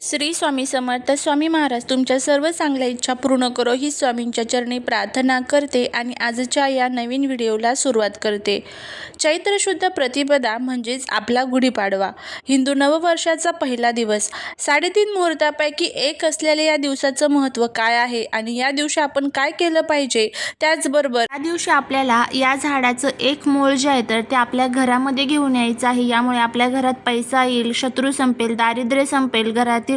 श्री स्वामी समर्थ. स्वामी महाराज तुमच्या सर्व चांगल्या इच्छा पूर्ण करो ही स्वामींच्या चरणी प्रार्थना करते आणि आजच्या या नवीन व्हिडिओला सुरुवात करते. चैत्र शुद्ध प्रतिपदा म्हणजेच आपला गुढीपाडवा, हिंदू नववर्षाचा पहिला दिवस. 3.5 मुहूर्तापैकी एक असलेल्या या दिवसाचं महत्त्व काय आहे आणि या दिवशी आपण काय केलं पाहिजे, त्याचबरोबर या दिवशी आपल्याला या झाडाचं एक मूळ जे आहे तर ते आपल्या घरामध्ये घेऊन यायचं आहे. यामुळे आपल्या घरात पैसा येईल, शत्रू संपेल, दारिद्र्य संपेल, घरातील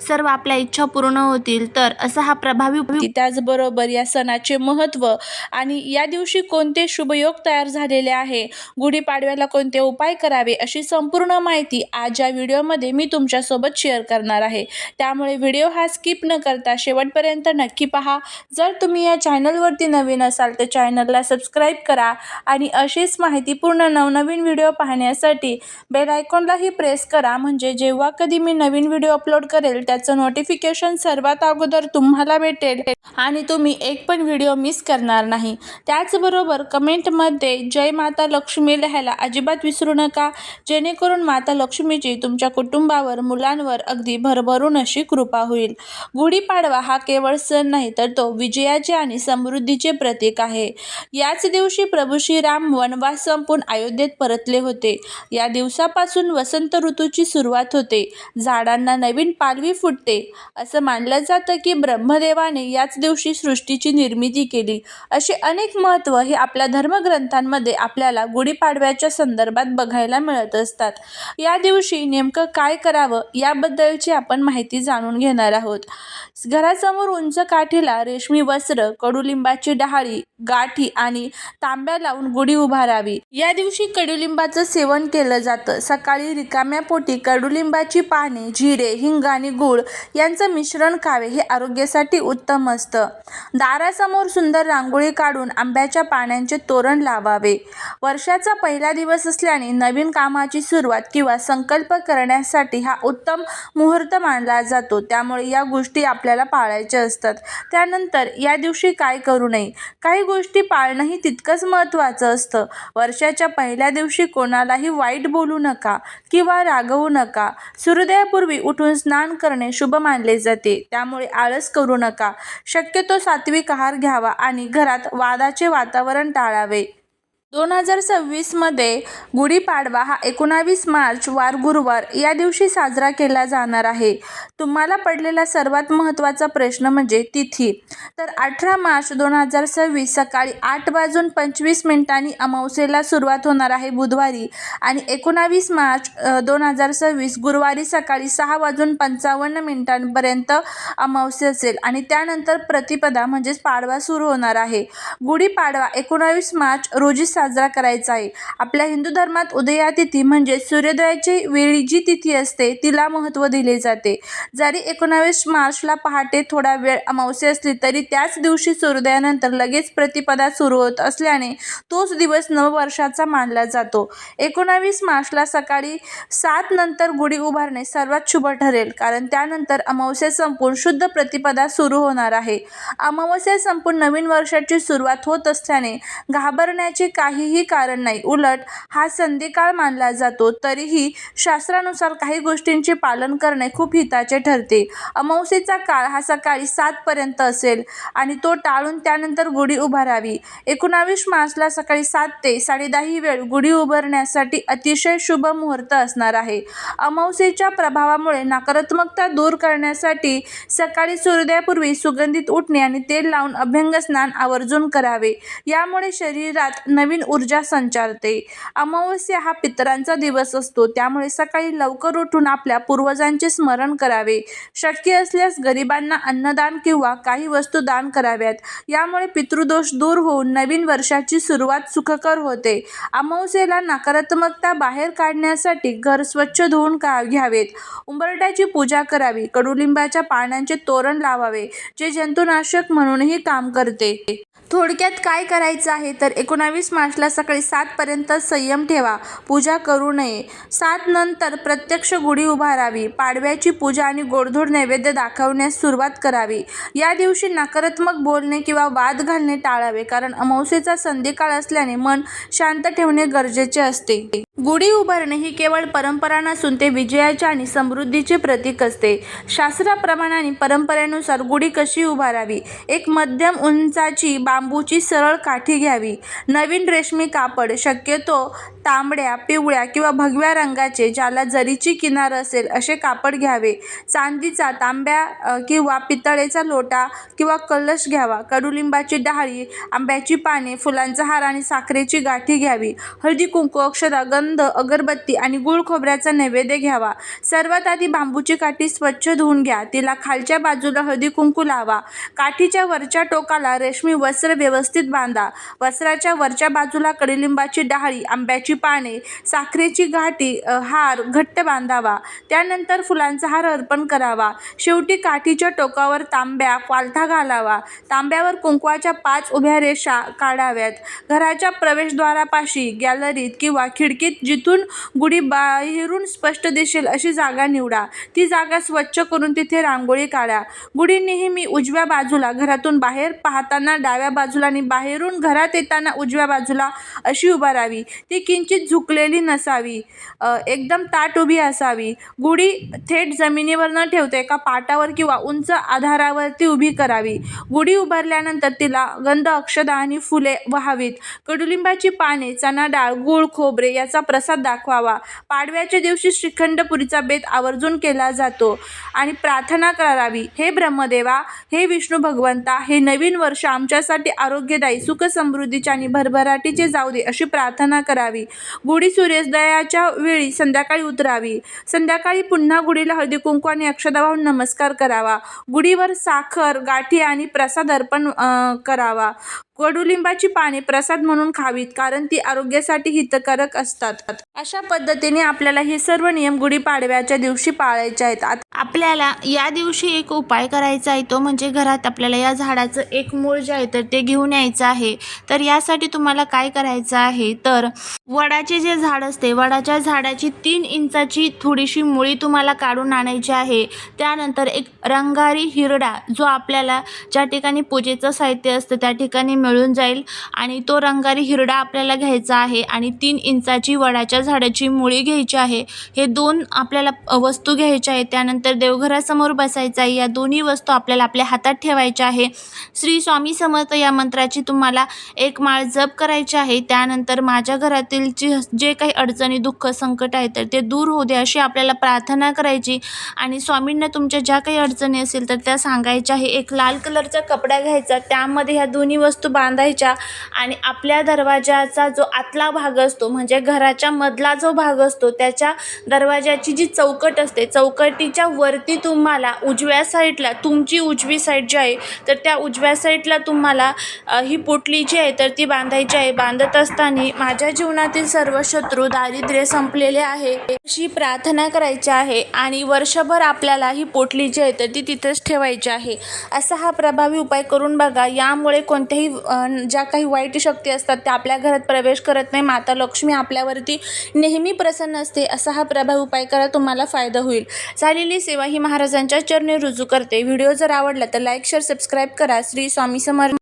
सर्व आपल्या इच्छा पूर्ण होतील. तर असा हा प्रभावी त्याचबरोबर या सणाचे महत्त्व आणि या दिवशी कोणते शुभयोग तयार झालेले आहे, गुढीपाडव्याला कोणते उपाय करावे, अशी संपूर्ण माहिती आज या व्हिडिओमध्ये मी तुमच्यासोबत शेअर करणार आहे. त्यामुळे व्हिडिओ हा स्किप न करता शेवटपर्यंत नक्की पहा. जर तुम्ही या चॅनलवरती नवीन असाल तर चॅनलला सबस्क्राईब करा आणि अशीच माहितीपूर्ण नवनवीन व्हिडिओ पाहण्यासाठी बेल आयकॉनलाही प्रेस करा, म्हणजे जेव्हा कधी मी नवीन व्हिडिओ अपलोड करेल त्याचं नोटिफिकेशन सर्वात अगोदर तुम्हाला भेटेल आणि तुम्ही एक पण व्हिडिओ मिस करणार नाही. त्याचबरोबर कमेंटमध्ये जय माता लक्ष्मी लिहायला अजिबात विसरू नका, जेणेकरून माता लक्ष्मीची तुमच्या कुटुंबावर, मुलांवर अगदी भरभरून अशी कृपा होईल. गुढीपाडवा हा केवळ सण नाही तर तो विजयाचे आणि समृद्धीचे प्रतीक आहे. याच दिवशी प्रभू श्रीराम वनवास संपून अयोध्येत परतले होते. या दिवसापासून वसंत ऋतूची सुरुवात होते, झाडांना नवीन पालवी फुटते. असं मानलं जातं की ब्रह्मदेवाने याच दिवशी सृष्टीची निर्मिती केली. असे अनेक महत्त्व हे आपल्या धर्मग्रंथांमध्ये आपल्याला गुढीपाडव्याच्या संदर्भात बघायला मिळत असतात. या दिवशी नेमकं काय करावं याबद्दलची आपण माहिती जाणून घेणार आहोत. घरासमोर उंच काठीला रेशमी वस्त्र, कडुलिंबाची डहाळी, गाठी आणि तांब्या लावून गुढी उभारावी. या दिवशी कडुलिंबाचं सेवन केलं जातं. सकाळी रिकाम्या पोटी कडुलिंबाची पाने, जिरे, हिंग आणि गूळ यांचं मिश्रण खावे, हे आरोग्यासाठी उत्तम असतं. दारासमोर सुंदर रांगोळी काढून आंब्याच्या पानांचे तोरण लावावे. वर्षाचा पहिला दिवस असल्याने नवीन कामाची सुरुवात किंवा संकल्प करण्यासाठी हा उत्तम मुहूर्त मानला जातो. त्यामुळे या गोष्टी आपल्याला पाळायच्या असतात. त्यानंतर या दिवशी काय करू नये, काही गोष्टी पाळणंही तितकंच महत्त्वाचं असतं. वर्षाच्या पहिल्या दिवशी कोणालाही वाईट बोलू नका किंवा रागवू नका. सूर्योदयापूर्वी उठून स्नान करणे शुभ मानले जाते, त्यामुळे आळस करू नका. शक्यतो सात्विक आहार घ्यावा आणि घरात वादाचे वातावरण टाळावे. 2026 मध्ये गुढीपाडवा हा 19 मार्च वार गुरुवार या दिवशी साजरा केला जाणार आहे. तुम्हाला पडलेला सर्वात महत्त्वाचा प्रश्न म्हणजे तिथी. तर 18 मार्च 2026 सकाळी 8:25 अमावस्येला सुरुवात होणार आहे बुधवारी, आणि 19 मार्च 2026 गुरुवारी सकाळी 6:55 पर्यंत अमावस्या असेल आणि त्यानंतर प्रतिपदा म्हणजेच पाडवा सुरू होणार आहे. गुढीपाडवा 19 मार्च रोजी साजरा करायचा आहे. आपल्या हिंदू धर्मात उदया तिथी म्हणजे सूर्योदयाची वेळी जी तिथी असते तिला महत्त्व दिले जाते. जरी 19 मार्चला पहाटे थोडा वेळ अमावस्या असली तरी त्याच दिवशी सूर्योदयानंतर लगेच प्रतिपदा सुरू होत असल्याने तोच दिवस नववर्षाचा मानला जातो. 19 मार्चला सकाळी 7 नंतर गुढी उभारणे सर्वात शुभ ठरेल, कारण त्यानंतर अमावस्या संपून शुद्ध प्रतिपदा सुरू होणार आहे. अमावस्या संपून नवीन वर्षाची सुरुवात होत असल्याने घाबरण्याचे काहीही कारण नाही. उलट हा संधिकाळ मानला जातो. तरीही शास्त्रानुसार काही गोष्टींचे पालन करणे खूप हिताचे ठरते. अमावस्येचा काळ हा सकाळी 7 पर्यंत असेल आणि तो टाळून त्यानंतर गुढी उभारावी. 19 मार्चला सकाळी 7 ते 10:30 ही वेळ गुढी उभारण्यासाठी अतिशय शुभ मुहूर्त असणार आहे. अमावस्येच्या प्रभावामुळे नकारात्मकता दूर करण्यासाठी सकाळी सूर्योदयापूर्वी सुगंधित उठणे आणि तेल लावून अभ्यंग स्नान आवर्जून करावे. यामुळे शरीरात नवीन ऊर्जा संचारते. अमावस्या हा पितरांचा दिवस असतो, त्यामुळे सकाळी लवकर उठून आपल्या पूर्वजांचे स्मरण करावे. शक्य असल्यास गरिबांना अन्नदान किंवा काही वस्तू दान कराव्यात. यामुळे पितृदोष दूर होऊन नवीन वर्षाची सुरुवात सुखकर होते. अमावस्येला नकारात्मकता बाहेर काढण्यासाठी घर स्वच्छ धुवून घ्यावेत. उंबरठ्याची पूजा करावी. कडुलिंबाच्या पानांचे तोरण लावावे, जे जंतुनाशक म्हणूनही काम करते. थोडक्यात काय करायचं आहे तर 19 मार्चला सकाळी 7 पर्यंत संयम ठेवा, पूजा करू नये. 7 नंतर प्रत्यक्ष गुढी उभारावी. पाडव्याची पूजा आणि गोडधोड नैवेद्य दाखवण्यास सुरुवात करावी. या दिवशी नकारात्मक बोलणे किंवा वाद घालणे टाळावे, कारण अमावस्येचा संधिकाळ असल्याने मन शांत ठेवणे गरजेचे असते. गुढी उभारणे ही केवळ परंपरा नसून ते विजयाचे आणि समृद्धीचे प्रतीक असते. शास्त्राप्रमाणे आणि परंपरेनुसार गुढी कशी उभारावी? एक मध्यम उंचाची बांबूची सरळ काठी घ्यावी. नवीन रेशमी कापड, शक्यतो तांबड्या, पिवळ्या किंवा भगव्या रंगाचे, ज्याला जरीची किनार असेल असे कापड घ्यावे. चांदीचा, तांब्या किंवा पितळेचा लोटा किंवा कलश घ्यावा. कडुलिंबाची डहाळी, आंब्याची पाने, फुलांचा हार आणि साखरेची गाठी घ्यावी. हळदी, कुंकू, अक्षता, गंध, अगरबत्ती आणि गुळ खोबऱ्याचा नैवेद्य घ्यावा. सर्वात आधी बांबूची काठी स्वच्छ धुवून घ्या. तिला खालच्या बाजूला हळदी कुंकू लावा. काठीच्या वरच्या टोकाला रेशमी वस्त्र व्यवस्थित बांधा. वस्त्राच्या वरच्या बाजूला कडुलिंबाची डहाळी, आंब्याची पाने, साखरेची गाठी, हार घट्ट बांधावा. त्यानंतर फुलांचा हार अर्पण करावा. शेवटी काठीच्या टोकावर तांब्या पालथा घालावा. तांब्यावर कुंकवाच्या 5 उभ्या रेषा काढाव्यात. घराच्या प्रवेशद्वारापाशी, गॅलरीत किंवा खिडकीत जिथून गुढी बाहेरून स्पष्ट दिसेल अशी जागा निवडा. ती जागा स्वच्छ करून तिथे रांगोळी काढा. गुढी नेहमी उजव्या बाजूला, घरातून बाहेर पाहताना डाव्या बाजूला आणि बाहेरून घरात येताना उजव्या बाजूला अशी उभारावी. ती किंचित झुकलेली नसावी, एकदम ताठ उभी असावी. गुढी थेट जमिनीवर न ठेवता एका पाटावर किंवा उंच आधारावरती उभी करावी. गुढी उभारल्यानंतर तिला गंध, अक्षता आणि फुले वाहावीत. कडुलिंबाची पाने, चणा डाळ, गूळ, खोबरे याचा प्रसाद दाखवावा. पाडव्याच्या दिवशी श्रीखंड पुरीचा बेत आवर्जून केला जातो आणि प्रार्थना करावी. हे ब्रह्मदेवा, हे विष्णू भगवंता, हे नवीन वर्ष आमच्यासाठी आरोग्यदायी, सुख समृद्धीचे आणि भरभराटीचे जाऊ दे अशी प्रार्थना करावी. गुढी सूर्योदयाच्या वेळी संध्याकाळी उतरावी. संध्याकाळी पुन्हा गुढीला हळदी कुंकू आणि अक्षता वाहून नमस्कार करावा. गुढीवर साखर, गाठी आणि प्रसाद अर्पण करावा. कडुलिंबाची पाने प्रसाद म्हणून खावीत, कारण ती आरोग्यासाठी हितकारक असतात. अशा पद्धतीने आपल्याला हे सर्व नियम गुढीपाडव्याच्या दिवशी पाळायचे आहेत. आपल्याला या दिवशी एक उपाय करायचा आहे, तो म्हणजे घरात आपल्याला या झाडाचं एक मूळ जे आहे तर ते घेऊन यायचं आहे. तर यासाठी तुम्हाला काय करायचं आहे, तर वडाचे जे झाड असते, वडाच्या झाडाची 3 इंचाची थोडीशी मुळी तुम्हाला काढून आणायची आहे. त्यानंतर एक रंगारी हिरडा, जो आपल्याला ज्या ठिकाणी पूजेचं साहित्य असतं त्या ठिकाणी मिळून जाईल, आणि तो रंगारी हिरडा आपल्याला घ्यायचा आहे आणि 3 इंचाची वडाच्या झाडाची मुळी घ्यायची आहे. हे 2 आपल्याला वस्तू घ्यायच्या आहेत. त्यानंतर देवघरासमोर बसायचं आहे. या दोन्ही वस्तू आपल्याला आपल्या हातात ठेवायच्या आहे. श्री स्वामी समर्थ या मंत्राची तुम्हाला 1 माळ जप करायची आहे. त्यानंतर माझ्या घरातील जे काही अडचणी, दुःख, संकट आहे तर ते दूर होऊ दे अशी आपल्याला प्रार्थना करायची आणि स्वामींना तुमच्या ज्या काही अडचणी असेल तर त्या सांगायच्या आहे. एक लाल कलरचा कपडा घ्यायचा, त्यामध्ये ह्या दोन्ही वस्तू बांधायच्या आणि आपल्या दरवाजाचा जो आतला भाग असतो, म्हणजे घराच्या मधला जो भाग असतो, त्याच्या दरवाजाची जी चौकट असते, चौकटीच्या वरती तुम्हाला उजव्या साईडला, तुमची उजवी साईड जी आहे तर त्या उजव्या साईडला तुम्हाला ही पोटली जी आहे तर ती बांधायची आहे. बांधत असताना माझ्या जीवनातील सर्व शत्रू, दारिद्र्य संपलेले आहे अशी प्रार्थना करायची आहे आणि वर्षभर आपल्याला ही पोटली जी आहे तर ती तिथेच ठेवायची आहे. असा हा प्रभावी उपाय करून बघा. यामुळे कोणत्याही ज्या काही वाईट शक्ती असतात त्या आपल्या घरात प्रवेश करत नाही. माता लक्ष्मी आपल्यावरती नेहमी प्रसन्न असते. असा हा प्रभावी उपाय करा, तुम्हाला फायदा होईल. झालेली सेवा ही महाराजांच्या चरणी रुजू करते. व्हिडिओ जर आवडला तर लाईक, शेअर, सबस्क्राईब करा. श्री स्वामी समर्थ.